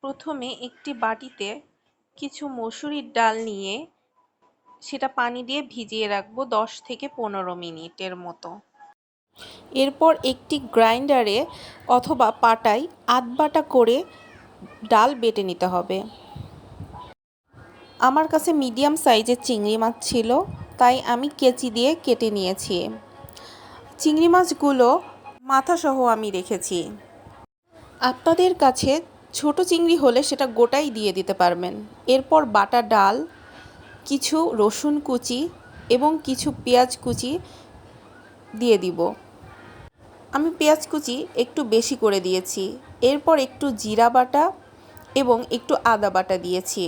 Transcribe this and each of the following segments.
প্রথমে একটি বাটিতে কিছু মসুরির ডাল নিয়ে সেটা পানি দিয়ে ভিজিয়ে রাখবো 10 থেকে 15 মিনিটের মতো। এরপর একটি গ্রাইন্ডারে অথবা পাটায় আধবাটা করে ডাল বেটে নিতে হবে। আমার কাছে মিডিয়াম সাইজের চিংড়ি মাছ ছিল, তাই আমি কেচি দিয়ে কেটে নিয়েছি। চিংড়ি মাছগুলো মাথাসহ আমি রেখেছি। আপনাদের কাছে ছোট চিংড়ি হলে সেটা গোটাই দিয়ে দিতে পারবেন। এরপর বাটা ডাল, কিছু রসুন কুচি এবং কিছু পেঁয়াজ কুচি দিয়ে দিব। আমি পেঁয়াজ কুচি একটু বেশি করে দিয়েছি। এরপর একটু জিরা বাটা এবং একটু আদা বাটা দিয়েছি।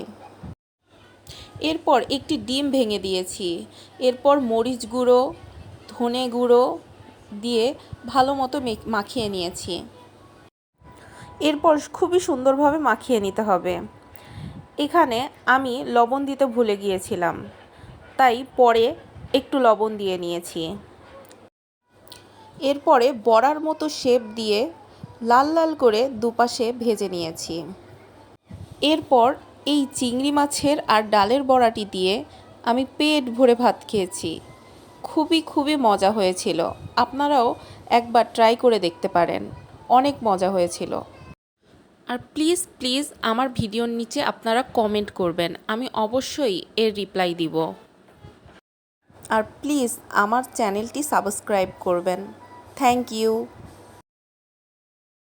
এরপর একটি ডিম ভেঙে দিয়েছি। এরপর মরিচ গুঁড়ো, ধনে গুঁড়ো দিয়ে ভালো মতো মাখিয়ে নিয়েছি। এরপর খুবই সুন্দরভাবে মাখিয়ে নিতে হবে। এখানে আমি লবণ দিতে ভুলে গিয়েছিলাম, তাই পরে একটু লবণ দিয়ে নিয়েছি। এরপরে বড়ার মতো শেপ দিয়ে লাল লাল করে দুপাশে ভেজে নিয়েছি। এরপর এই চিংড়ি মাছের আর ডালের বড়াটি দিয়ে আমি পেট ভরে ভাত খেয়েছি। খুবই মজা হয়েছিল। আপনারাও একবার ট্রাই করে দেখতে পারেন, অনেক মজা হয়েছিল। আর প্লিজ আমার ভিডিওর নিচে আপনারা কমেন্ট করবেন, আমি অবশ্যই এর রিপ্লাই দিব। আর প্লিজ আমার চ্যানেলটি সাবস্ক্রাইব করবেন। Thank you.